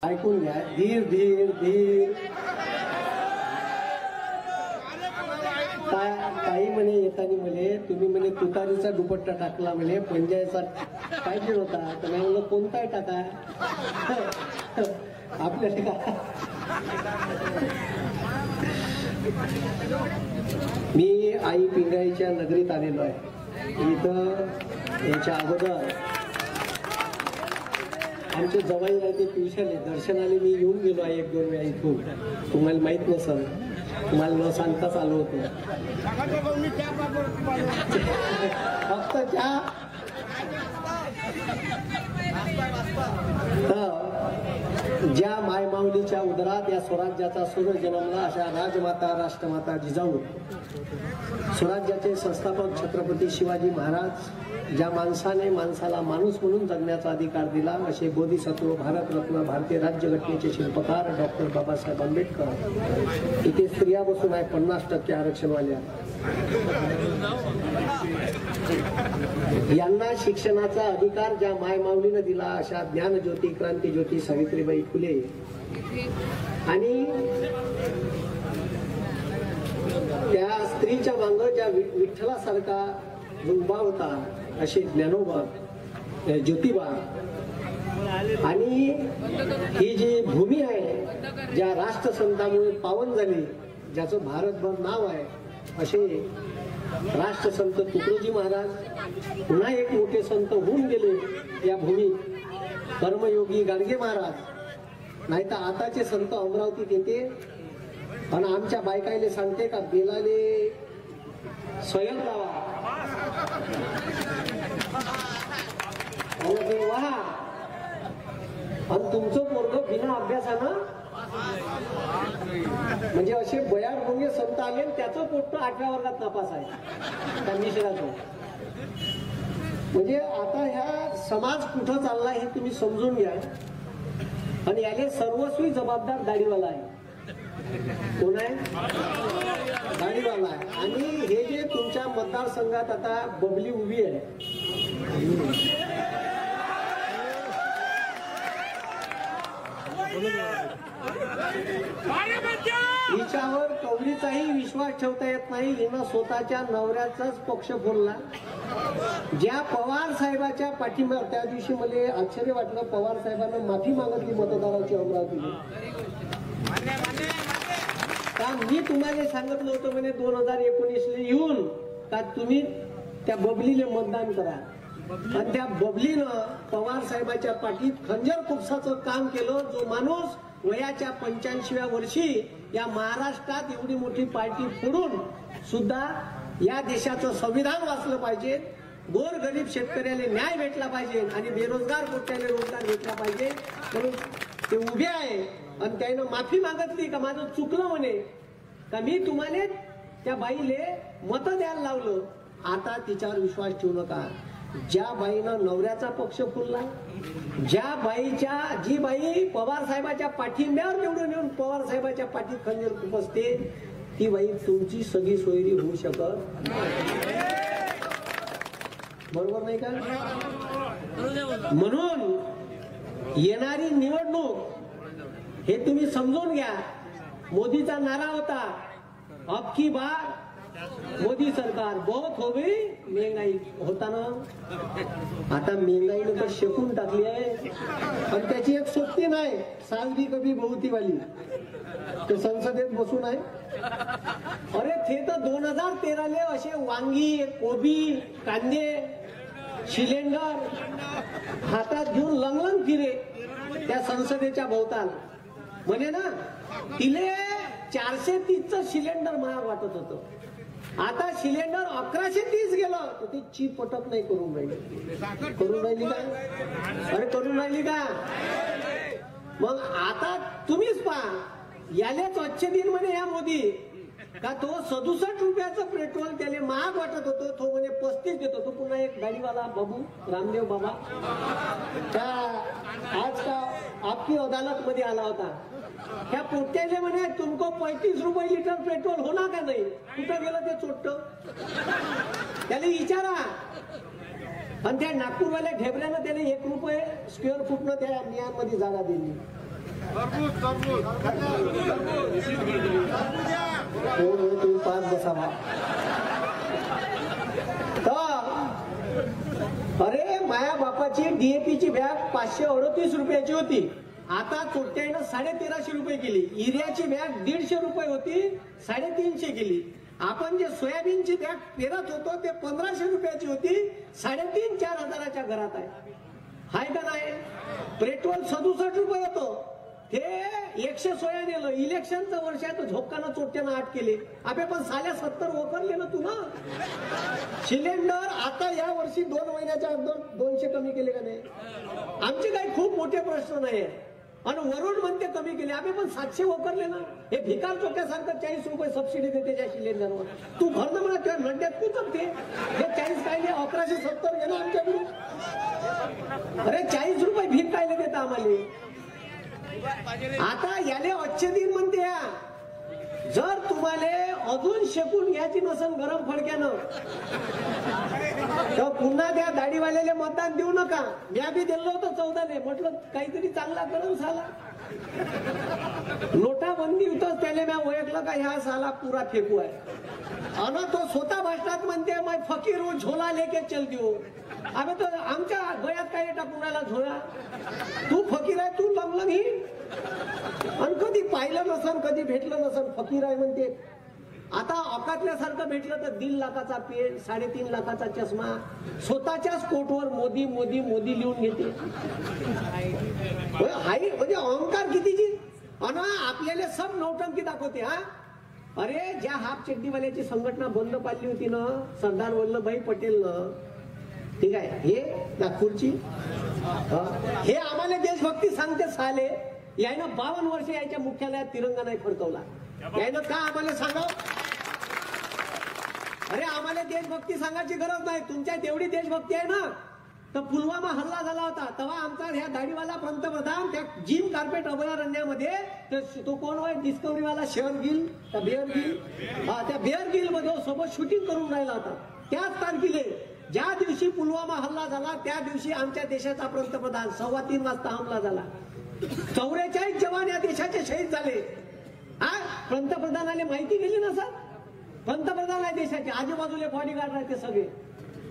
ऐकून घ्या. धीर धीर धीर. काही म्हणे येतानी म्हणे तुम्ही म्हणे तुतारीचा दुपट्टा टाकला म्हणे पंजायचा पाहिजे होता तर मी म्हणलं कोणताही टाका आपल्याला का. मी आई पिंगळीच्या नगरीत आलेलो आहे. इथं याच्या अगोदर आमचे जवाई राहते ट्युशन दर्शनाने मी येऊन गेलो आहे 1-2 वेळा इथून. तुम्हाला माहित नसेल, तुम्हाला न सांगताच आलो होतो. फक्त ज्या मायमाऊलीच्या उदरात या स्वराज्याचा सूर्य जन्मला अशा राजमाता राष्ट्रमाता जिजाऊ स्वराज्याचे संस्थापक छत्रपती शिवाजी महाराज ज्या माणसाने माणसाला माणूस म्हणून जगण्याचा अधिकार दिला असे बोधिसत्व भारतरत्न भारतीय राज्यघटनेचे शिल्पकार डॉक्टर बाबासाहेब आंबेडकर. इथे स्त्रिया बसून आहे 50% आरक्षणवाल्या. यांना शिक्षणाचा अधिकार ज्या मायमाऊलीने दिला अशा ज्ञानज्योती क्रांतीज्योती सावित्रीबाई फुले आणि त्या स्त्रीच्या मांग ज्या विठ्ठलासारखा उभा होता असे ज्ञानोबा ज्योतिबा आणि ही जी भूमी आहे ज्या राष्ट्रसंतांमुळे पावन झाली ज्याचं भारतभर नाव आहे असे राष्ट्रसंत तुकडोजी महाराज पुन्हा एक मोठे संत होऊन गेले या भूमीत. कर्मयोगी गाडगे महाराज नाही तर आताचे संत अमरावतीत येते आणि आमच्या बायकाईले सांगते का बेलाले स्वयं लावा वा आणि तुमचं पोरग बिना अभ्यासानं म्हणजे असे बयार भोंगे संत आले त्याचं पोट्ट 8व्या वर्गात नापास आहे त्या मिश्राचं. म्हणजे आता ह्या समाज कुठं चालला हे तुम्ही समजून घ्या. आणि याले सर्वस्वी जबाबदार दाढीवाला आहे. कोण आहे? दाढीवाला आहे. आणि हे जे तुमच्या मतदारसंघात आता बबली उभी आहे हिच्यावर कवडीचाही विश्वास ठेवता येत नाही. हिनं स्वतःच्या नवऱ्याचाच पक्ष फोडला. ज्या पवार साहेबाच्या पाठीमागे त्या दिवशी मला आश्चर्य वाटलं पवार साहेबांना माफी मागितली मतदाराची अमरावतीने. का मी तुम्हाला सांगितलं होतं म्हणे 2019 येऊन का तुम्ही त्या बबलीले मतदान करा आणि त्या बबलीनं पवार साहेबाच्या पाठीत खंजर खुपसाचं काम केलं. जो माणूस वयाच्या 85व्या वर्षी या महाराष्ट्रात एवढी मोठी पार्टी फोडून सुद्धा या देशाचं संविधान वाचलं पाहिजे, गोरगरीब शेतकऱ्याला न्याय भेटला पाहिजे आणि बेरोजगार कोट्याला रोजगार भेटला पाहिजे म्हणून ते उभे आहे. आणि त्यानं माफी मागितली का माझं चुकलं म्हणे का मी तुम्हाला त्या बाईले मत द्यायला लावलं. आता तिच्यावर विश्वास ठेवू नका. ज्या बाईनं नवऱ्याचा पक्ष फुलला, ज्या बाईच्या जी बाई पवार साहेबाच्या पाठिंब्यावर निवडून येऊन पवार साहेबाच्या पाठीत खंजर खुपसते ती बाई तुमची सगळी सोयरी होऊ शकत. बरोबर नाही का? म्हणून येणारी निवडणूक हे तुम्ही समजून घ्या. मोदीचा नारा होता अब की बार मोदी सरकार बहुत हो गई महंगाई होता ना. आता महंगाईने तर शेकून टाकली आहे पण त्याची एक सोबती नाही. सावधी कभी बहुती वाली तो संसदेत बसून आहे. अरे ते तर 2013 असे वांगी कोबी कांदे सिलेंडर हातात घेऊन लंगलंग फिरे त्या संसदेच्या भोवताल. म्हणे ना तिले 430चं सिलेंडर महाग वाटत होतं. आता सिलेंडर 1130 गेलं तर ती चीप पटक नाही करून राहिली का? अरे करून राहिली का? मग आता तुम्हीच पहा यालेच अच्छे दिन म्हणे या मोदी का तो 67 रुपयाचं पेट्रोल त्याला महाग वाटत होतं तो म्हणे 35 देत होतो. पुन्हा एक गाडीवाला बाबू रामदेव बाबा त्या आज का आपकी अदालत मध्ये आला होता. त्या पोट्याले म्हणे तुमको 35 रुपये लिटर पेट्रोल होणार का नाही. कुठं गेलं ते चोट्ट त्याला विचारा. आणि त्या नागपूरवाल्या ढेबऱ्यानं त्याने 1 रुपये स्क्वेअर फूटनं त्या नियमामध्ये जागा दिली. तुम्ही पाच बसावा. अरे माया बापाची डीएपीची बॅग 538 रुपयाची होती, आता चोट्यानं 1350 रुपये केली. युरियाची बॅग 150 रुपये होती, 350 केली. आपण जे सोयाबीनची बॅग पेरत होतो ते 1500 रुपयाची होती, 3,500-4 हजाराच्या घरात आहे. हाय का नाही? पेट्रोल 67 रुपये होतो, हे 116 नेलं. इलेक्शनचं वर्ष आहे तर झोपकानं चोट्यानं 8 केले. आपे पण 70 वकरले ना तू ना. सिलेंडर आता या वर्षी 2 महिन्याच्या अगोदर 200 कमी केले का नाही? आमचे काही खूप मोठे प्रश्न नाही. आणि वरून म्हणते कमी केले, आम्ही पण 700 वकरले ना. हे भिकार चोट्यासारखं 40 रुपये सबसिडी देते त्या सिलेंडरवर. तू भरणं म्हणा किंवा नंड्यात तू चलते हे 40 काय नाही, 1170 घे ना आमच्याकडून. अरे 40 रुपये भीक कायले देता आम्हाला? आता याले अच्छे दिन म्हणते. जर तुम्हाला अजून शेकून घ्यायची नसन गरम फडक्यानं तर पुन्हा त्या दाढीवाल्याला मतदान देऊ नका. म्या बी दिलं होतं 14 म्हटलं काहीतरी चांगला गरम झाला. नोटाबंदी होतच त्याने म्या ओळखलं का ह्या साला पुरा फेकू आहे. आणि तो स्वतः भाषणात म्हणते मैं फकीर हूं झोला लेके चलती हूं. अबे तो आमच्या गळ्यात काय टाकून राहिला झोला? तू फकीर आहे, तू लंगलंग ही. आणि कधी पाहिलं नसन, कधी भेटलं नसन, फकीर आहे म्हणते. आता औकातल्यासारखं भेटलं तर 1.5 लाखाचा पेन, 3.5 लाखाचा चष्मा, स्वतःच्याच कोटवर मोदी मोदी मोदी लिहून घेते. हाय म्हणजे अहंकार कितीची. आणि आपल्याला सब नौटंकी दाखवते. हा अरे ज्या हाफ चड्डीवाल्याची संघटना बंद पाडली होती ना सरदार वल्लभभाई पटेल न, ठीक आहे, हे नागपूरची, हे आम्हाला देशभक्ती सांगते साले. यानं 52 वर्ष याच्या मुख्यालयात तिरंगा नाही फडकवला. यानं का आम्हाला सांगा? अरे आम्हाला देशभक्ती सांगायची गरज नाही. तुमच्यात एवढी देशभक्ती आहे ना तर पुलवामा हल्ला झाला होता तेव्हा आमचा ह्या दाढीवाला पंतप्रधान त्या जिम कार्पेट अभयारण्यामध्ये, तो कोण होय डिस्कवरीवाला शेअर गिल त्या बेअर गिल, त्या बेअर गिल मध्ये सोबत शूटिंग करून राहिला होता. त्याच तारखेला ज्या दिवशी पुलवामा हल्ला झाला त्या दिवशी आमच्या देशाचा पंतप्रधान 3:15 वाजता हमला झाला. 44 जवान या देशाचे शहीद झाले. पंतप्रधानाला माहिती गेली ना सर? पंतप्रधान आहे देशाचे, आजूबाजूला बॉडीगार्ड आहे ते सगळे.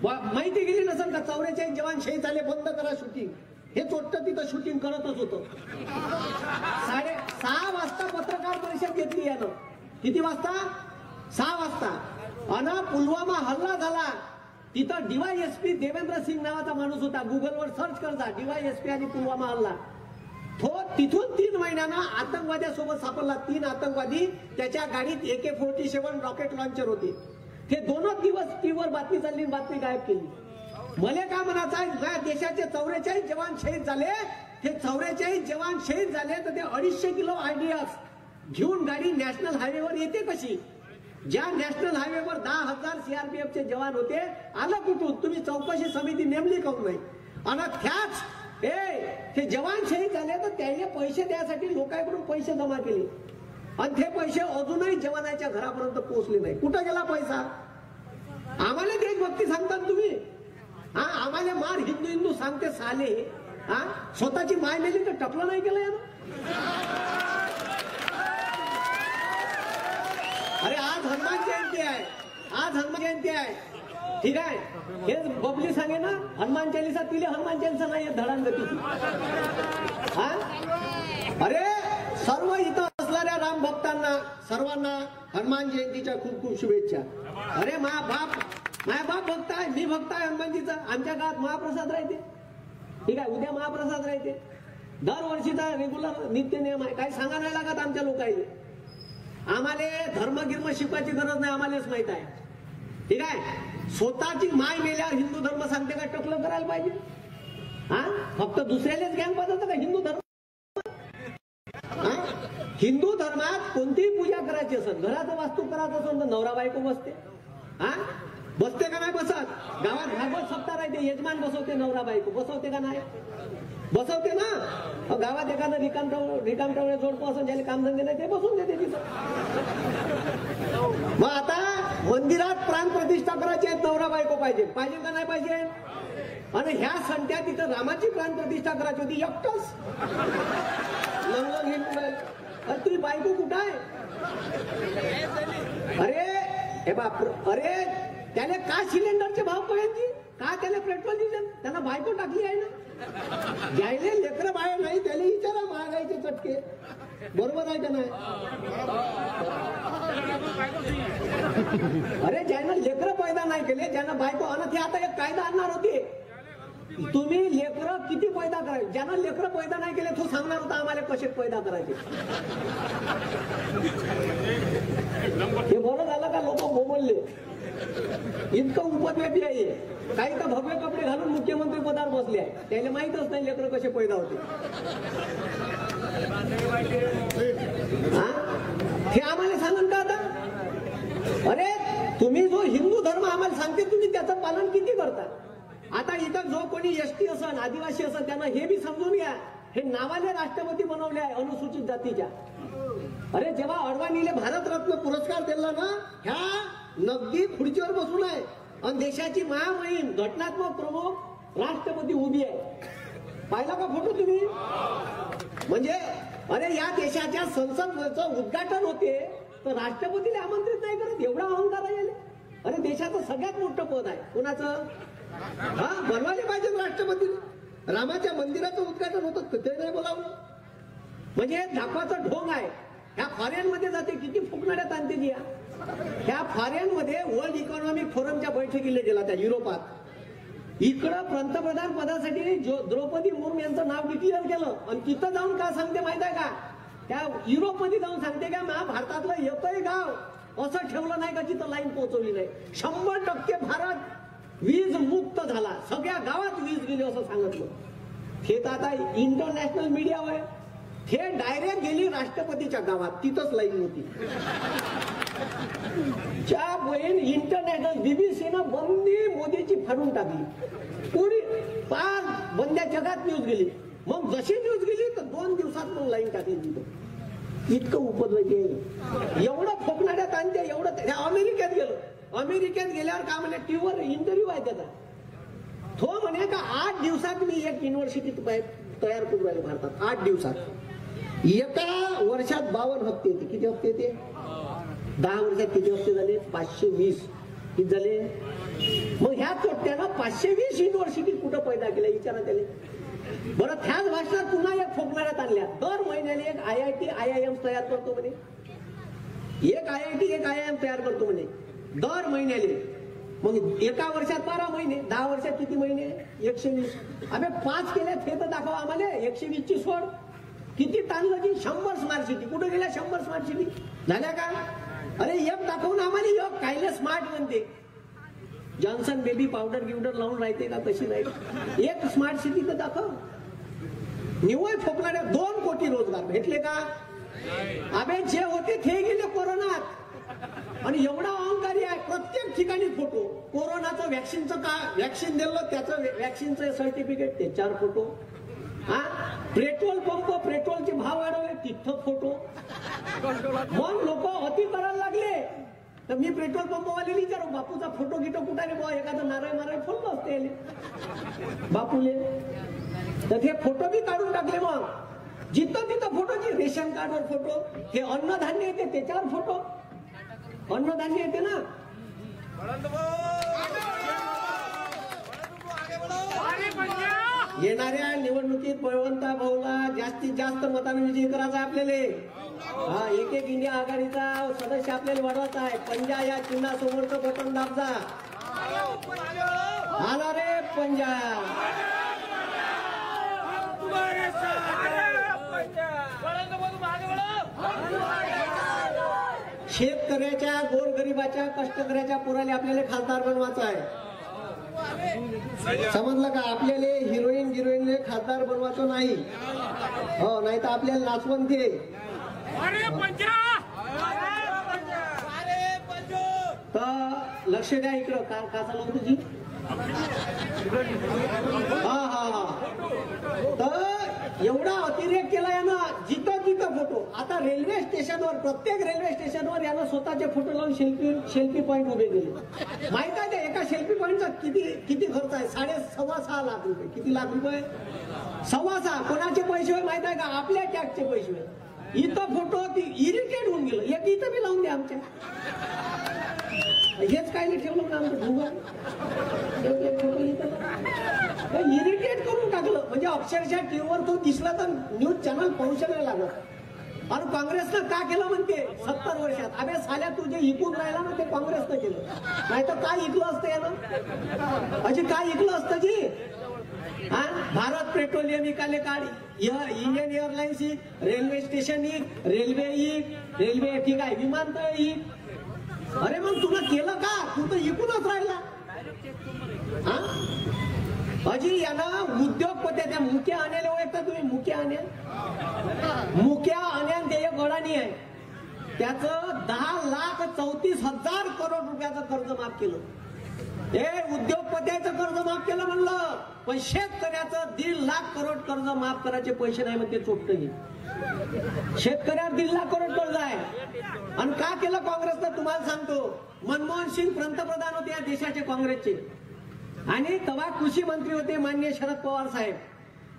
माहिती गेली नसेल का 44 जवान शहीद झाले, बंद करा शूटिंग. हे चोट्ट तिथं शूटिंग करतच होतं. 6:30 वाजता पत्रकार परिषद घेतली यानं. किती वाजता? 6 वाजता. आणि पुलवामा हल्ला झाला तिथं DYSP देवेंद्र सिंग नावाचा माणूस होता. गुगलवर सर्च करता DYSP आणि पुलवामा हल्ला. तो तिथून 3 महिन्यांना आतंकवाद्यासोबत सापडला. 3 आतंकवादी, त्याच्या गाडीत AK-47 रॉकेट लॉन्चर होते. ते 2 दिवस टीव्हीवर बातमी चालली, बातमी गायब केली. मला काय म्हणायचं आहे, देशाचे 44 जवान शहीद झाले. ते 44 जवान शहीद झाले तर ते 250 किलो IDS घेऊन गाडी नॅशनल हायवेवर येते कशी? ज्या नॅशनल हायवेवर 10,000 CRPFचे जवान होते, आलं कुठून? तुम्ही चौकशी समिती नेमली काऊन नाही? आणि त्याच ते जवान शहीद झाले तर त्याने पैसे द्यासाठी लोकांकडून पैसे जमा केले आणि ते पैसे अजूनही जवानाच्या घरापर्यंत पोहोचले नाही. कुठं गेला पैसा? आम्हाला देशभक्ती सांगतात तुम्ही. आम्हाला मार हिंदू हिंदू सांगते साले. स्वतःची माय नेली तर टपलं नाही केलं यानं. अरे आज हनुमान जयंती आहे, आज हनुमान जयंती आहे, ठीक आहे. हे बबली सांगे ना हनुमान चालीसा, तिले हनुमान चालीसा नाही धडांगती. अरे सर्व इथं असणाऱ्या राम भक्तांना सर्वांना हनुमान जयंतीच्या खूप खूप शुभेच्छा. अरे माया बाप भक्त आहे, मी भक्त आहे हनुमानजीचा. आमच्या गावात महाप्रसाद राहते, ठीक आहे. उद्या महाप्रसाद राहते. दरवर्षीचा रेग्युलर नित्य नियम आहे. काही सांगा नाही लागत आमच्या लोकांना. आम्हाला धर्मगिर्म शिकवायची गरज नाही, आम्हालाच माहित आहे, ठीक आहे. स्वतःची माय मेल्यावर हिंदू धर्म सांगते का टकलं करायला पाहिजे? फक्त दुसऱ्यालाच ज्ञान पाहिजे का हिंदू धर्म? हिंदू धर्मात कोणतीही पूजा करायची असेल, घराचं वास्तू करायचं असेल तर नवरा बायको बसते. बसते का नाही बसत? गावात भागवत सप्ताह राहते, यजमान बसवते, नवरा बायको बसवते का नाही? बसवते ना. गावात एखादं रिकामटावळे जोडपं असं ज्याला कामधंदे नाही ते बसून देते तिथं. मग आता मंदिरात प्राण प्रतिष्ठा करायची आहे, नवरा बायको पाहिजे का नाही पाहिजे? आणि ह्या संध्या तिथं रामाची प्राण प्रतिष्ठा करायची होती, एकटंच लंगलंग अरे तुझी बायको कुठं आहे? अरे हे बाप, अरे त्याने का सिलेंडरचे भाव कळायची, का त्याला पेट्रोल डिझेल, त्यांना बायको टाकली आहे ना. ज्यायले लेकरं बाहेर नाही त्याला विचारा महागाईचे चटके. बरोबर आहे का नाही? अरे ज्यांना लेकरं पैदा नाही केले, ज्यांना बायको आणत, हे आता एक कायदा आणणार होते, तुम्ही लेकरं किती पैदा करायचे. ज्यांना लेकरं पैदा नाही केले तो सांगणार होता आम्हाला कसे पैदा करायचे. हे बरं झालं का लोक बोंबलले. इतकं उपद्व्यापी आहे. काही तर भव्य कपडे घालून मुख्यमंत्री पदावर बसले आहे, त्याला माहितच नाही लेकरं कसे पैदा होते. हे आम्हाला सांगून का आता? अरे तुम्ही जो हिंदू धर्म आम्हाला सांगते तुम्ही त्याचं पालन किती करता. आता इथं जो कोणी एसटी असन, आदिवासी असन, त्यांना हे बी समजून घ्या, हे नावाले राष्ट्रपती बनवले आहे अनुसूचित जातीच्या. अरे जेव्हा अडवाणीले भारतरत्न पुरस्कार दिला ना, ह्या नगदी खुर्चीवर बसून आहे आणि देशाची महामहिम घटनात्मक प्रमुख राष्ट्रपती उभी आहे. पाहिला का फोटो तुम्ही? म्हणजे अरे या देशाच्या संसदचं उद्घाटन होते तर राष्ट्रपतीला आमंत्रित नाही करत, एवढा अहंकार आहे. अरे देशाचं सगळ्यात मोठं पद आहे कुणाचं? हा, बनवायला पाहिजे राष्ट्रपती. रामाच्या मंदिराचं उद्घाटन होतं ते नाही बोलावलं. म्हणजे दाखवाचं ढोंग आहे. ह्या फॉरेन मध्ये जाते, किती फुकणाऱ्यात आणते ती. ह्या फॉरेन मध्ये वर्ल्ड इकॉनॉमिक फोरमच्या बैठकीला गेला त्या युरोपात. इकडं पंतप्रधान पदासाठी द्रौपदी मुर्मू यांचं नाव डिक्लेअर केलं आणि तिथं जाऊन का सांगते माहित आहे का? त्या युरोपमध्ये जाऊन सांगते का भारतातलं एकही गाव असं ठेवलं नाही का जिथं लाईन पोहोचवली नाही. 100% भारत वीज मुक्त झाला, सगळ्या गावात वीज गेली असं सांगितलं. हे तर आता इंटरनॅशनल मीडियावर आहे. हे डायरेक्ट गेली राष्ट्रपतीच्या गावात, तिथंच लाईन होती. च्या बहीण इंटरनॅशनल बीबीसीनं बंदी मोदीची फाडून टाकली. पुरी पार बंद्या जगात न्यूज गेली. मग जशी न्यूज गेली तर 2 दिवसात मग लाईन टाकली तिथं. इतकं उपद्व्यापी आहे. एवढं फोकणाऱ्यात आणते, एवढं. अमेरिकेत गेलो, अमेरिकेत गेल्यावर का म्हणे टीव्हीवर इंटरव्ह्यू आहे त्याचा. तो म्हणे का 8 दिवसात मी एक युनिव्हर्सिटी तयार करून राहिले भारतात. 8 दिवसात. एका वर्षात 52 हप्ते येते. किती हप्ते येते? 10 वर्षात किती हप्ते झाले? 520. किती झाले? मग ह्या तोट्यानं 520 युनिव्हर्सिटी कुठं पैदा केल्या विचारा त्याला. बरं त्याच भाषणात पुन्हा एक फोकणाऱ्यात आणल्या. दर महिन्याने एक IIT IIM तयार करतो म्हणे. एक IIT एक IIM तयार करतो म्हणे दर महिन्याले. मग एका वर्षात 12 महिने, 10 वर्षात किती महिने? 120. अबे 5 केल्या हे तर दाखवा आम्हाला. 120 ची सोड. किती ताणलं की 100 स्मार्ट सिटी. कुठे गेल्या 100 स्मार्ट सिटी झाल्या का? अरे एक दाखवून आम्हाला एक कायले स्मार्ट म्हणते. जॉन्सन बेबी पावडर गिवडर लावून राहते का? तशी नाही. एक स्मार्ट सिटी तर दाखव. निवळ फोकणाऱ्या 2 कोटी रोजगार भेटले का? अबे जे होते ते गेले कोरोनात. आणि एवढा अहंकारी आहे, प्रत्येक ठिकाणी फोटो. कोरोनाचं वॅक्सिनचं का वॅक्सिन दिलं त्याचं वॅक्सिनचं सर्टिफिकेट, ते 4 फोटो. हा, पेट्रोल पंप, पेट्रोलचे भाव वाढवले तिथं फोटो. मग लोक अति करायला लागले तर मी पेट्रोल पंपवाले विचारू बापूचा फोटो गिटो कुठे बा, एखादं नारळ फोडलं असते बापूले. तर ते फोटो बी काढून टाकले. मग जिथं तिथं फोटोची, रेशन कार्डवर फोटो, हे अन्नधान्य येते त्याच्यावर फोटो. अन्नधान्य येते ना. येणाऱ्या निवडणुकीत बळवंता भाऊला जास्तीत जास्त मतांनी विजयी करायचा आपल्याला. हा, एक इंडिया आघाडीचा सदस्य आपल्याला वाढवायचा आहे. पंजा या चिन्हासमोरचं बटन दाबजा. आला रे पंजा. शेतकऱ्याच्या, गोरगरिबाच्या, कष्टकऱ्याच्या पोराला आपल्याला खासदार बनवायचा आहे. समजलं का? आपल्याला हिरोईन खासदार बनवायचं नाही. हो, नाही तर आपल्याला नाचवंते. तर लक्ष द्या इकडं. का चालू होतं जी? हा. तर एवढा अतिरेक केला यानं, जिथं तिथं फोटो. आता रेल्वे स्टेशनवर, प्रत्येक रेल्वे स्टेशनवर यानं स्वतःचे फोटो लावून सेल्फी पॉइंट उभे केले. माहित आहे एका सेल्फी पॉइंटचा किती खर्च आहे? 6.5 लाख रुपये. किती लाख रुपये? 6.5. कोणाचे पैसे होय माहित आहे का? आपल्या टॅक्सचे पैसे होय. इथं फोटो इरिटेट होऊन गेलं. एक इथं बी लावून द्या आमच्या. हेच काय नाही ठेवलं ना आमचं भूगोल. इरिटेट करून टाकलं. म्हणजे अक्षरशः टीव्हीवर तो दिसला तर न्यूज चॅनल पाहूच नाही लागत. आणि काँग्रेसनं का केलं म्हणते 70 वर्षात. अबे साल्या तू जे इकून राहिला ना ते काँग्रेसनं केलं. नाही तर काय इकलं असतं यानं. अजी काय इकलं असतं जी. हा भारत पेट्रोलियम इकाले काढ, इंडियन एअरलाइन्स ही, रेल्वे स्टेशन ही, रेल्वे ठीक आहे, विमानतळ ही. अरे मग तुला केलं का. तू तर इकूनच राहिला. हा अजी यानं उद्योगपती त्या मुख्य आण्याला ओळखता तुम्ही. मुख्य आण्यान ते एक गडाणी आहे. त्याचं 10,34,000 करोड रुपयाचं कर्ज माफ केलं. हे उद्योगपत्याचं कर्ज माफ केलं म्हणलं, पण शेतकऱ्याचं 1.5 लाख करोड कर्ज माफ करायचे पैसे नाही म्हणते चोट्ट. शेतकऱ्यावर 1.5 लाख करोड कर्ज आहे. आणि का केलं काँग्रेसनं तुम्हाला सांगतो. मनमोहन सिंग पंतप्रधान होते या देशाचे काँग्रेसचे, आणि तेव्हा कृषी मंत्री होते माननीय शरद पवार साहेब.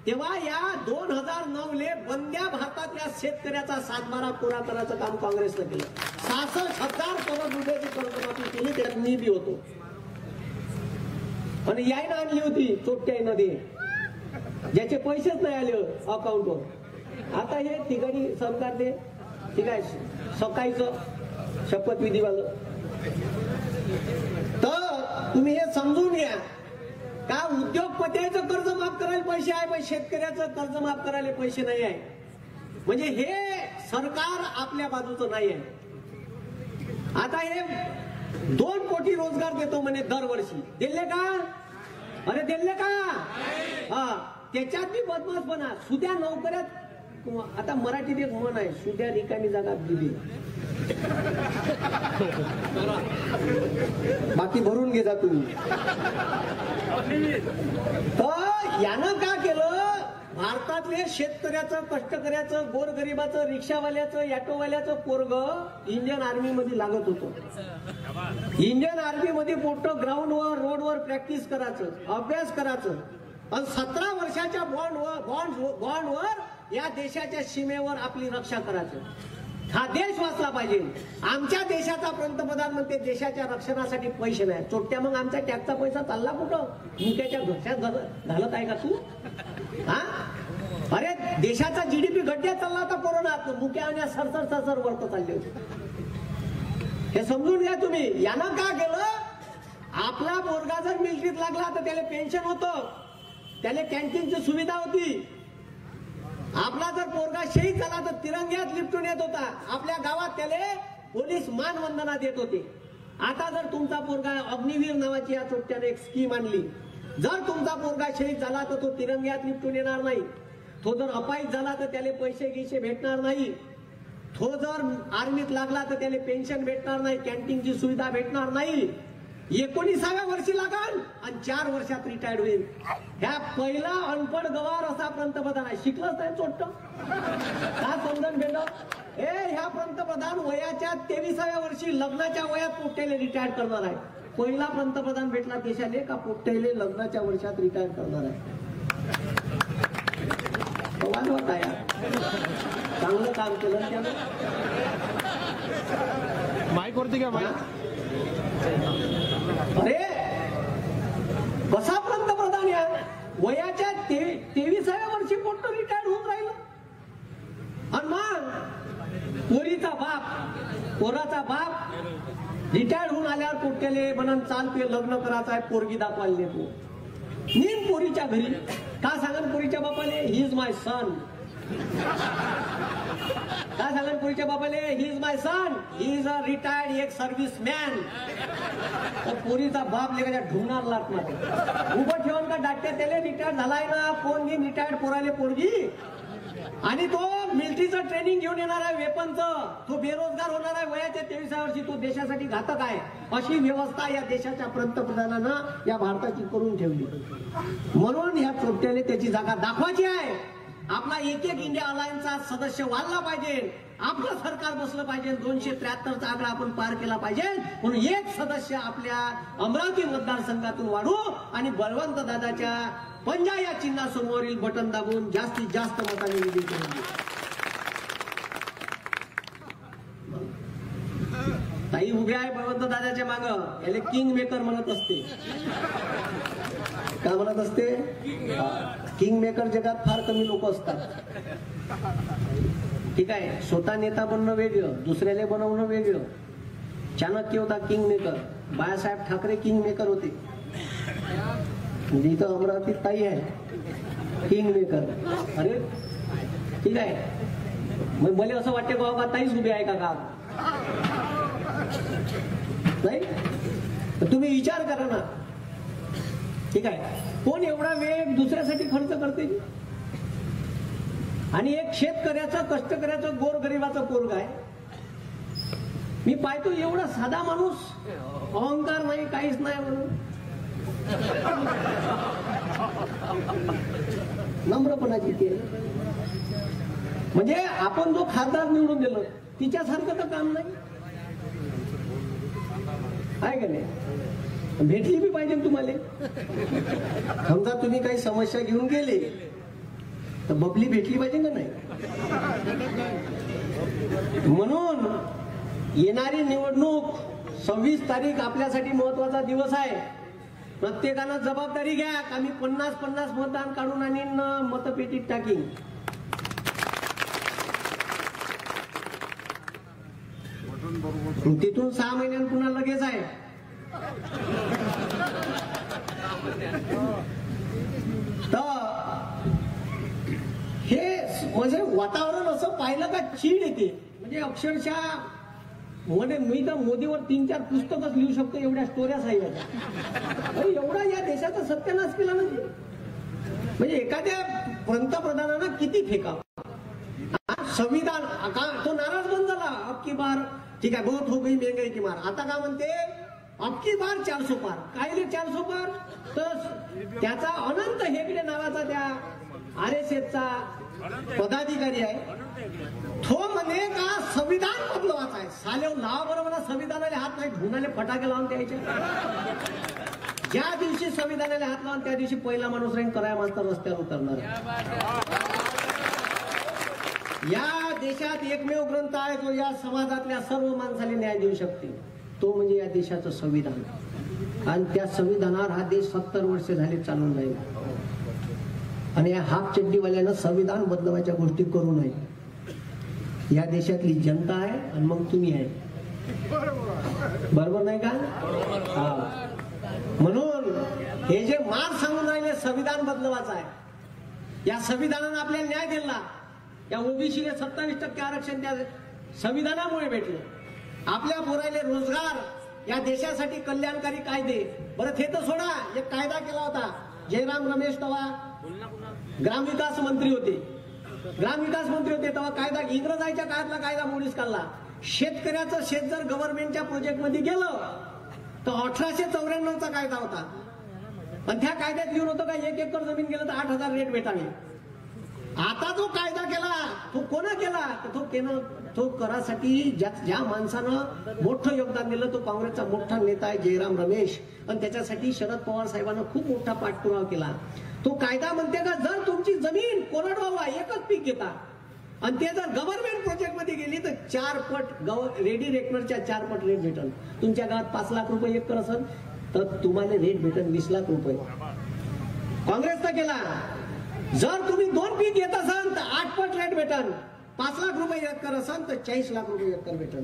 तेव्हा या 2009 बंद्या भारतातल्या शेतकऱ्याचा 7-12 पुरा करायचं काम काँग्रेसनं केलं. 66,000 करोड रुपयाची कर्जमाफी केली. त्यात मी बी होतो. आणि यायनं आणली होती चोट्ट्यानं ते, ज्याचे पैसेच नाही आले अकाउंटवर. आता हे ठिकाणी सरकार ते ठीक आहे सकाळीचं शपथविधीवालं. तर तुम्ही हे समजून घ्या का उद्योगपत्याचं कर्ज माफ करायला पैसे आहे, पण शेतकऱ्याचं कर्ज माफ करायला पैसे नाही आहे. म्हणजे हे सरकार आपल्या बाजूचं नाही आहे. आता हे 2 कोटी रोजगार देतो म्हणे दरवर्षी. दिले का. अरे दिले का. हा त्याच्यात बी बदमाशपणा. सुद्या नोकऱ्यात. आता मराठीत एक म्हण आहे, सुद्या रिकामी जागा दिली बाकी भरून घे जा तुम्ही. तर यानं का केलं. भारतातले शेतकऱ्याचं, कष्टकऱ्याचं, गोरगरिबाचं, रिक्षावाल्याचं, ऑटोवाल्याचं पोरग इंडियन आर्मी मध्ये लागत होतं. इंडियन आर्मी मध्ये मोठं ग्राउंडवर रोडवर प्रॅक्टिस करायचं, अभ्यास करायचं. आणि 17 वर्षाच्या बॉन्डवर या देशाच्या सीमेवर आपली रक्षा करायचं. हा देश वाचला पाहिजे. आमच्या देशाचा पंतप्रधान म्हणते देशाच्या रक्षणासाठी पैसे नाही. चोट्ट्या मग आमचा टॅक्सचा पैसा चालला कुठं. मुक्याच्या घशात घालत आहे का तू. हा अरे देशाचा जीडीपी गड्ड्यात चालला होता कोरोनात. मुक्या आणि सरसर वरत चालले होते. हे समजून घ्या तुम्ही. यानं का केलं. आपला पोरगा जर मिलिटरीत लागला तर त्याला पेन्शन होतं, त्याला कॅन्टीनची सुविधा होती. आपला जर पोरगा शहीद झाला तर तिरंग्यात लिपटून येत होता. आपल्या गावात त्याला पोलीस मानवंदना देत होते. आता जर तुमचा पोरगा अग्निवीर नावाची या चोट्ट्याने एक स्कीम आणली. जर तुमचा पोरगा शहीद झाला तर तो तिरंग्यात लिपटून येणार नाही. तो जर अपाहिज झाला तर त्याला पैसे भेटणार नाही. तो जर आर्मीत लागला तर त्याला पेन्शन भेटणार नाही, कॅन्टीनची सुविधा भेटणार नाही. 19व्या वर्षी लागल आणि 4 वर्षात रिटायर्ड होईल. ह्या पहिला अनपड गवार असा पंतप्रधान आहे. शिकलंच नाही चोट्ट. का समजून भेटलं. ह्या पंतप्रधान वयाच्या 23व्या वर्षी लग्नाच्या वयात पोट्ट्याले रिटायर करणार आहे. पहिला पंतप्रधान भेटला देशाने का पोट्ट्याले लग्नाच्या वर्षात रिटायर करणार आहे. होता यार. चांगलं काम केलं त्यानं. माईक वरती घ्या. माईक. अरे कसा पंतप्रधान या वयाच्या 23व्या वर्षी पोट्ट रिटायर होऊन राहिलं. आणि मग पोराचा बाप रिटायर होऊन आल्यावर पोट्ट्याले म्हणून चालते लग्न करायचं आहे, पोरगी दाखवायला तू नीन पोरीच्या घरी. का सांगन पोरीच्या बापाले ही इज माय सन. काय सांगन पोरीच्या बापाले he is my son, he is a retired एक सर्व्हिस मॅन. पोरीचा बाप लेखाच्या ढुंगणार लागणार. उभं ठेवून का डाट्या त्याला रिटायर झालाय ना. कोण घेईन रिटायर्ड पोराले पोरगी. आणि तो मिलिटरीचं ट्रेनिंग घेऊन येणार आहे वेपनचं. तो बेरोजगार होणार आहे वयाच्या 23व्या वर्षी. तो देशासाठी घातक आहे. अशी व्यवस्था या देशाच्या पंतप्रधानानं या भारताची करून ठेवली. म्हणून ह्या चोट्ट्याने त्याची जागा दाखवायची आहे. आपला एक इंडिया अलायन्सचा सदस्य वाढला पाहिजे. आपलं सरकार बसलं पाहिजे. 273चा आकडा आपण पार केला पाहिजे. म्हणून एक सदस्य आपल्या अमरावती मतदारसंघातून वाढू आणि बळवंत दादाच्या पंजा या चिन्हासमोरील बटन दाबून जास्तीत जास्त मतांनी विजयी करून देऊ. ताई उभ्या आहे बळवंत दादाच्या माग, याले किंग मेकर म्हणत असते. काय म्हणत असते? किंग मेकर जगात फार कमी लोक असतात. ठीक आहे, स्वतः नेता बनणं वेगळं, दुसऱ्याला बनवणं वेगळं. चाणक्य होता king maker, Balasaheb Thackeray king maker होते. म्हणजे इथं अमरावतीत ताई आहे किंग मेकर. अरे ठीक आहे, मग मला असं वाटते बाबा ताईच उभी आहे का नाही? तुम्ही विचार करा ना. ठीक आहे, कोण एवढा वेळ दुसऱ्यासाठी खर्च करते? आणि एक शेतकऱ्याचं, कष्टकऱ्याचं, गोरगरिबाचं पोरग आहे. मी पाहतो एवढा साधा माणूस, अहंकार नाही, काहीच नाही म्हणून नम्रपणाची केली. म्हणजे आपण जो खासदार निवडून दिलं तिच्यासारखं तर काम नाही आहे का नाही? भेटली बी पाहिजे तुम्हाला. समजा तुम्ही काही समस्या घेऊन गेले तर बबली भेटली पाहिजे का नाही? म्हणून येणारी निवडणूक 26 तारीख आपल्यासाठी महत्वाचा दिवस आहे. प्रत्येकानं जबाबदारी घ्या. आम्ही 50-50 मतदान काढून आणीन, मतपेटीत टाकीन. तिथून 6 महिन्यां पुन्हा लगेच आहे. तर हे म्हणजे वातावरण असं पाहिलं का चीड येते. म्हणजे अक्षरशः म्हणजे मी तर मोदीवर 3-4 पुस्तकच लिहू शकतो, एवढ्या स्टोऱ्या सांगितल्या. एवढा या देशाचा सत्यानाश केला म्हणजे. म्हणजे एखाद्या पंतप्रधानानं किती फेकावं. संविधान तो नाराज बंद झाला. अब की बार ठीक आहे, बहुत हो गई महंगाई की मार. आता काय म्हणते? अब की बार 400 पार. कायले 400 पार? तर त्याचा अनंत हेगडे नावाचा त्या RSSचा पदाधिकारी आहे, तो म्हणे का संविधान बदलवायचं आहे. साले लावा बरं म्हणा संविधानाला हात नाही, ढुंगाले फटाके लावून द्यायचे. ज्या दिवशी संविधानाला हात लावून त्या दिवशी पहिला माणूस राहील कराया मास्तर रस्त्यावर उतरणार. या देशात एकमेव ग्रंथ आहे जो या समाजातल्या सर्व माणसाला न्याय देऊ शकते, तो म्हणजे या देशाचं संविधान. आणि त्या संविधानावर हा देश 70 वर्ष झाले चालून राहील. आणि या हाफ चड्डीवाल्यानं संविधान बदलवायच्या गोष्टी करू नये. या देशातली जनता आहे आणि मग तुम्ही आहे. बरोबर नाही का? हा. म्हणून हे जे मार सांगून राहिले संविधान बदलवायचं आहे, या संविधानानं आपल्याला न्याय दिला. या ओबीसीला 27% आरक्षण त्या संविधानामुळे भेटलं. आपल्या पोराले रोजगार, या देशासाठी कल्याणकारी कायदे. बरं ते तर सोडा, एक कायदा केला होता जयराम रमेश, तेव्हा ग्रामविकास मंत्री होते. तेव्हा कायदा इंग्रजांच्या काळातला कायदा मोडीस काढला. शेतकऱ्याचं शेत जर गव्हर्नमेंटच्या प्रोजेक्ट मध्ये गेलं तर 1894चा कायदा होता. आणि त्या कायद्यात लिहून होतं का 1 एकर जमीन गेलं तर 8,000 रेट भेटावे. आता जो कायदा केला तो कोणा केला? तर तो करासाठी ज्या माणसानं मोठं योगदान दिलं तो काँग्रेसचा मोठा नेता आहे जयराम रमेश. आणि त्याच्यासाठी शरद पवार साहेबांना खूप मोठा पाठपुरावा केला. तो कायदा म्हणते का जर तुमची जमीन कोरडवाहू आहे, एकच पीक घेता, आणि ते जर गव्हर्नमेंट प्रोजेक्ट मध्ये गेली तर 4 पट रेडी रेकनरच्या 4 पट रेट भेटल. तुमच्या गावात 5 लाख रुपये एकर असेल तर तुम्हाला रेट भेटल 20 लाख रुपये. काँग्रेसनं केला. जर तुम्ही 2 पीक घेत असाल तर 8 पट रेट भेटल. 5 लाख रुपये एकर असाल तर 40 लाख रुपये एकर भेटल.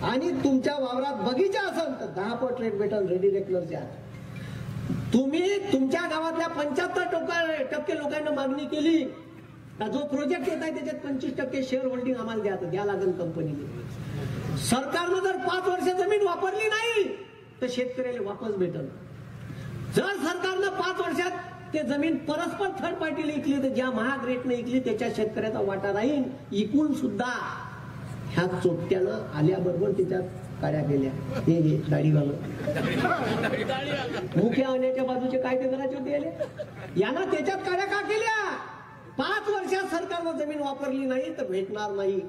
आणि तुमच्या वावरात बगीचा असेल तर 10 पट रेट भेटल रेडी रेकनरच्या. तुम्ही तुमच्या गावातल्या 75% लोकांना मागणी केली, जो प्रोजेक्ट येत आहे त्याच्यात 25% शेअर होल्डिंग आम्हाला द्या लागेल कंपनीने. सरकारनं जर 5 वर्ष जमीन वापरली नाही तर शेतकऱ्याला वापस भेटल. जर सरकारनं 5 वर्षात ते जमीन परस्पर थर्ड पार्टीला इकली तर ज्या महाग रेटने इकली त्याच्या शेतकऱ्याचा वाटा राहील. इकून सुद्धा ह्या चोट्यानं आल्याबरोबर त्याच्यात काड्या केल्या. हे दाढीवालं मुख्य आणण्याच्या बाजूचे कायदे करायचे होते यानं त्याच्यात काड्या का केल्या? 5 वर्षात सरकारनं जमीन वापरली नाही तर भेटणार नाही.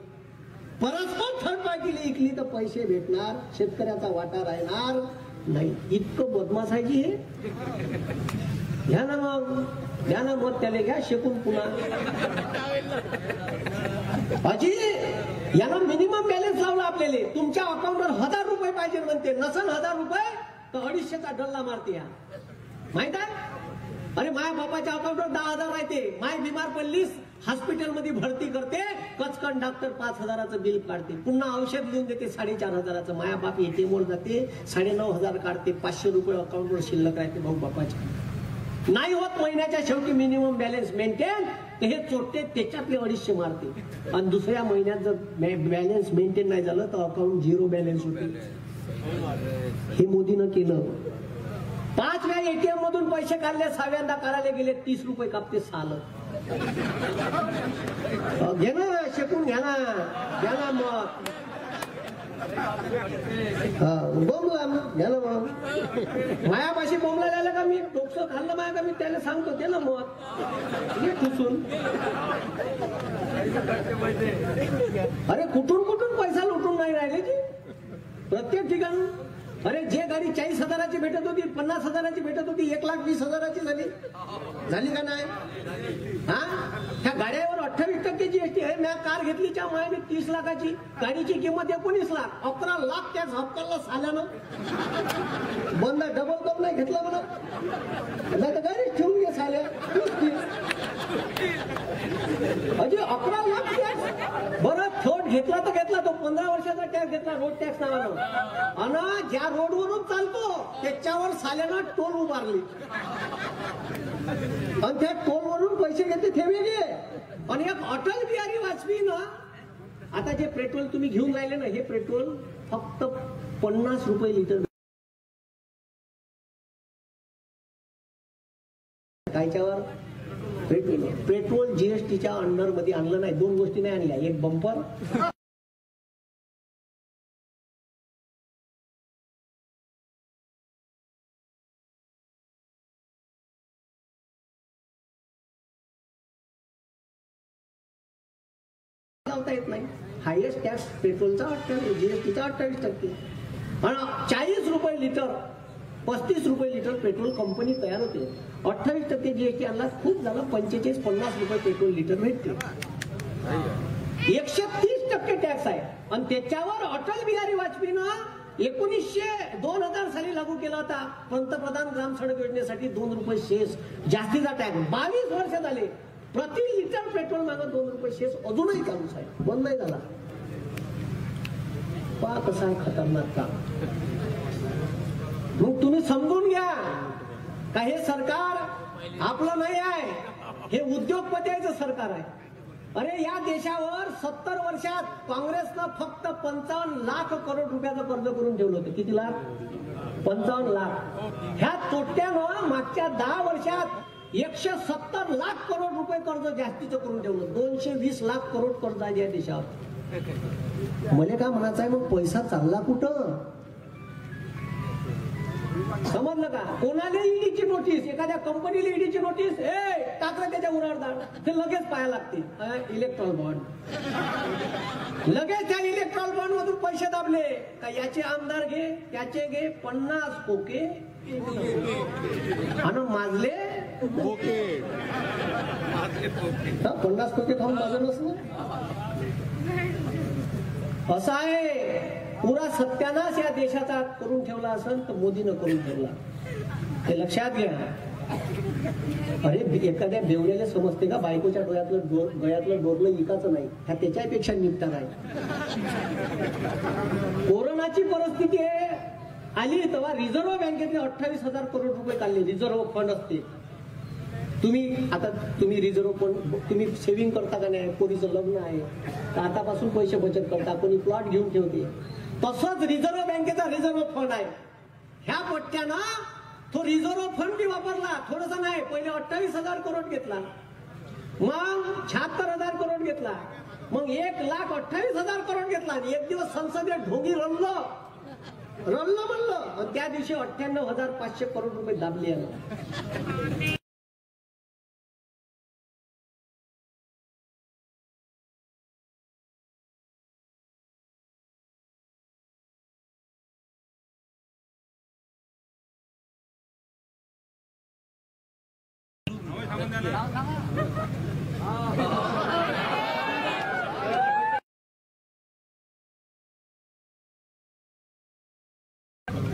परस्पर थर्ड पार्टीला इकली तर पैसे भेटणार, शेतकऱ्याचा वाटा राहणार नाही. इतकं बदमाशाची हे. घ्या ना मग त्याला घ्या शेकून पुन्हा. अजी याला मिनिमम बॅलन्स लावला आपल्याला. तुमच्या अकाउंटवर 1000 रुपये पाहिजे म्हणते, नसन 1000 रुपये तर 250चा डल्ला मारते. या माहित आहे? अरे माया बापाच्या अकाउंटवर 10,000 राहते, माय बिमार पडलीस हॉस्पिटलमध्ये भरती करते, कचकन डॉक्टर 5,000चं बिल काढते, पुन्हा औषध लिहून देते 4,500चं. माया बाप ATM वर जाते 9,500 काढते, 500 रुपये अकाउंटवर शिल्लक राहते भाऊ बापाच्या. नाही होत महिन्याच्या शेवटी मिनिमम बॅलन्स मेंटेन, हे चोरटे त्याच्यातले 250 मारते. आणि दुसऱ्या महिन्यात जर बॅलन्स मेंटेन नाही झालं तर अकाउंट 0 बॅलन्स होते. हे मोदीनं केलं. 5 वेळा ATM मधून पैसे काढले, 6व्यांदा काढायला गेले 30 रुपये कापते साल. घे ना, शेकून घ्या ना, घ्या ना मग. बोंबला घ्या ना मग. मायापाशी बोंबला झालं का मी डोकं खाल्लं माया का मी त्याला सांगतो ते ना मग हे ठुसून. अरे कुठून कुठून पैसा लुटून नाही राहिले की प्रत्येक ठिकाणी. अरे जे गाडी 40,000ची भेटत होती, 50,000ची भेटत होती, 1,20,000ची झाली का नाही? हा, त्या गाड्यावर 28% GST आहे. मी कार घेतली च्या मायाने 30 लाखाची, गाडीची किंमत 19 लाख, 11 लाख त्या हप्त्याला साल्यानं बंद. डबल कप नाही घेतला म्हणा, नाही तर गाडी ठेवून घे साल्या. अजून 11 लाख टॅक्स. बरं थोड घेतला तर घेतला, तो 15 वर्षाचा टॅक्स घेतला, रोड टॅक्स नावानं. आणि ज्या रोडवरून चालतो त्याच्यावर साल्यानं टोल उभारली आणि त्या टोलवरून पैसे घेते ते वेगळे. आणि एक अटल बिहारी वाजपेयी ना, आता जे पेट्रोल तुम्ही घेऊन राहिले ना, हे पेट्रोल फक्त 50 रुपये लिटर. कायच्यावर? पेट्रोल GSTच्या अंडर मध्ये आणलं नाही. 2 गोष्टी नाही आणल्या, एक बंपर लावता येत नाही. हायएस्ट टॅक्स पेट्रोलचा 28, GSTचा 28%. आणि 40 रुपये लिटर, 35 रुपये लिटर पेट्रोल कंपनी तयार होते. 28% GST आणला, खूप झालं. 45-50 रुपये पेट्रोल लिटर भेटते. 130% टॅक्स आहे. आणि त्याच्यावर अटल बिहारी वाजपेयीनं 2000 साली लागू केला होता पंतप्रधान ग्राम सडक योजनेसाठी 2 रुपये शेस जास्तीचा टॅक्स. 22 वर्ष झाले प्रति लिटर पेट्रोल मागं 2 रुपये शेस अजूनही चालूच आहे, बंद नाही झाला. पहा कसा खतरनाक काम. मग तुम्ही समजून घ्या का हे सरकार आपलं नाही आहे, हे उद्योगपत्याचं सरकार आहे. अरे या देशावर 70 वर्षात काँग्रेसनं फक्त 55 लाख करोड रुपयाचं कर्ज करून ठेवलं होतं. किती लाख? 55 लाख. ह्या तोट्यानं मागच्या 10 वर्षात 170 लाख करोड रुपये कर्ज जास्तीचं करून ठेवलं. 220 लाख करोड कर्ज आहे या देशावर. मला काय म्हणायचं आहे, मग पैसा चालला कुठं? समजलं का? कोणाला ईडीची नोटीस, एखाद्या कंपनीला ईडीची नोटीस, टाकलं त्याच्या उरावर, ते लगेच पाहायला लागते इलेक्ट्रॉल बॉन्ड. लगेच त्या इलेक्ट्रॉल बॉन्ड मधून पैसे दाबले का याचे आमदार घे, त्याचे घे, 50 खोके आणि माजले 50 खोके खाऊन माजलं नसलं. असं आहे. पुरा सत्यानाश या देशाचा करून ठेवला असेल तर मोदीनं करून ठेवला, हे लक्षात घ्या. अरे एखाद्या बेवड्याला समजते का बायकोच्या गळ्यातलं डोरलं इकाचं नाही, ह्या त्याच्यापेक्षा निपटार आहे. कोरोनाची परिस्थिती आली तेव्हा रिझर्व्ह बँकेतले 28,000 करोड रुपये काढले. रिझर्व्ह फंड असते. तुम्ही रिझर्व्ह फंड तुम्ही सेव्हिंग करता का नाही? कोणीचं लग्न आहे तर आतापासून पैसे बचत करता, कोणी प्लॉट घेऊन ठेवते. तसंच रिझर्व्ह बँकेचा रिझर्व्ह फंड आहे. ह्या पट्ट्यानं तो रिझर्व्ह फंड बी वापरला. थोडंसं नाही, पहिले 28,000 करोड घेतला, मग 76,000 करोड घेतला, मग 1,28,000 करोड घेतला. आणि एक दिवस संसदेत ढोंगी रमलं म्हणलं, त्या दिवशी 98,500 करोड रुपये दाबले.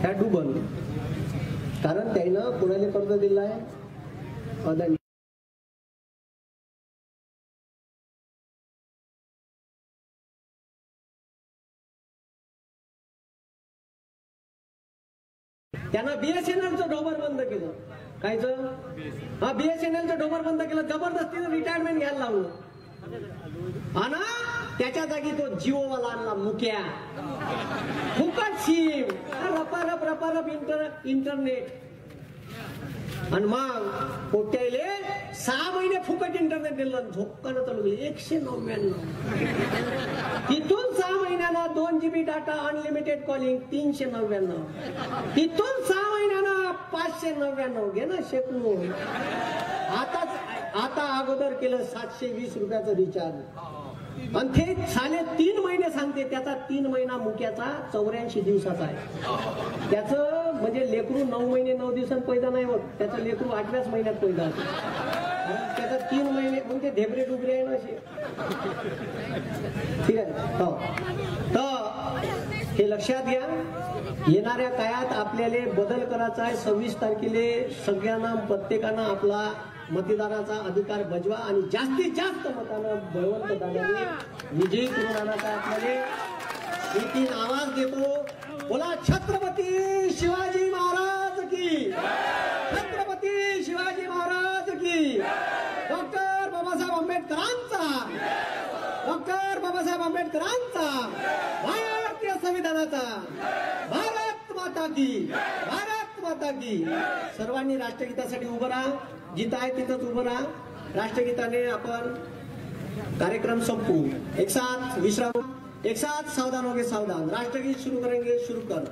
ह्या डुबल, कारण त्यानं कोणाला कर्ज दिलं आहे? अदानी. त्यानं बीएसएनएलचं डोबर बंद केलं. कायचं? हा, बीएसएनएलचं डोबर बंद केलं, जबरदस्तीनं रिटायरमेंट घ्यायला लावलं. आणि त्याच्या जागी तो जिओवाला आणला मुक्या, फुकट सिम, रपारप इंटरनेट. आणि मग पोट्याले 6 महिने फुकट इंटरनेट दिलं, झोपकानं चालू केलं 199. तिथून 6 महिन्याला 2 GB डाटा अनलिमिटेड कॉलिंग 399. तिथून 6 महिन्याला 599. घे ना शेकून. आता अगोदर केलं 720 रुपयाचं रिचार्ज. आणि ते साले 3 महिने सांगते, त्याचा 3 महिना मुक्याचा 84 दिवसाचा आहे. त्याचं म्हणजे लेकरू 9 महिने 9 दिवसांत पैदा नाही होत, त्याचं लेकरू 8व्याच महिन्यात पैदा होते. त्याचा 3 महिने म्हणजे ढेबरे डुबरे आहे ना असे. ठीक आहे. हो, तर हे लक्षात घ्या, येणाऱ्या काळात आपल्याला बदल करायचा आहे. 26 तारखेला सगळ्यांना प्रत्येकानं आपला मतदानाचा अधिकार बजवा आणि जास्तीत जास्त मतानं बळवंत दादाने विजयी करून आणायचा आपल्याला. 3 आवाज देतो. बोला छत्रपती शिवाजी महाराज की, छत्रपती शिवाजी महाराज की, डॉक्टर बाबासाहेब आंबेडकरांचा, डॉक्टर बाबासाहेब आंबेडकरांचा, भारतीय संविधानाचा, भारत माता की, भारत माता की. सर्वांनी राष्ट्रगीतासाठी उभं राहा. जिथं आहे तिथंच उभं राहा. राष्ट्रगीताने आपण कार्यक्रम संपू. एक साथ विश्राम, एक साथ सावधान होगे सावधान. राष्ट्रगीत शुरू करेंगे. शुरू कर.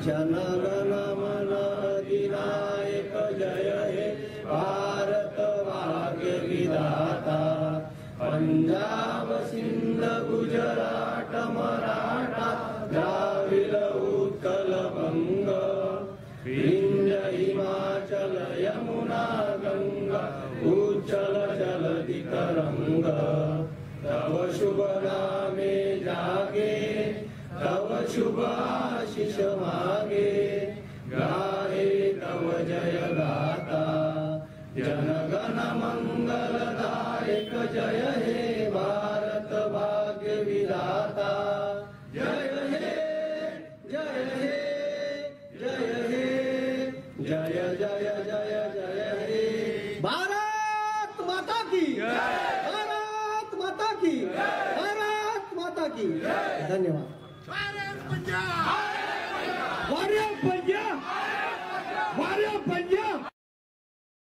जनगण मन अधिनायक जय हे भारत भाग्य विधाता. पंजाब सिंध गुजरात मराठा द्राविड उत्कल बंग. विंध्य हिमाचल यमुना गंगा उज्जल जलधि तरंग. तव शुभ नामे जागे, तव शुभ आशीष मागे. गाहे तव जय गाता, जनगण मंगलदायक जय हे भारत भाग्य विधाता. जय हे, जय हे, जय हे, जय जय जय जय हे. भारत माता की, भारत माता की, भारत माता की. धन्यवाद. वारिया पंजाब, वारिया पंजाब.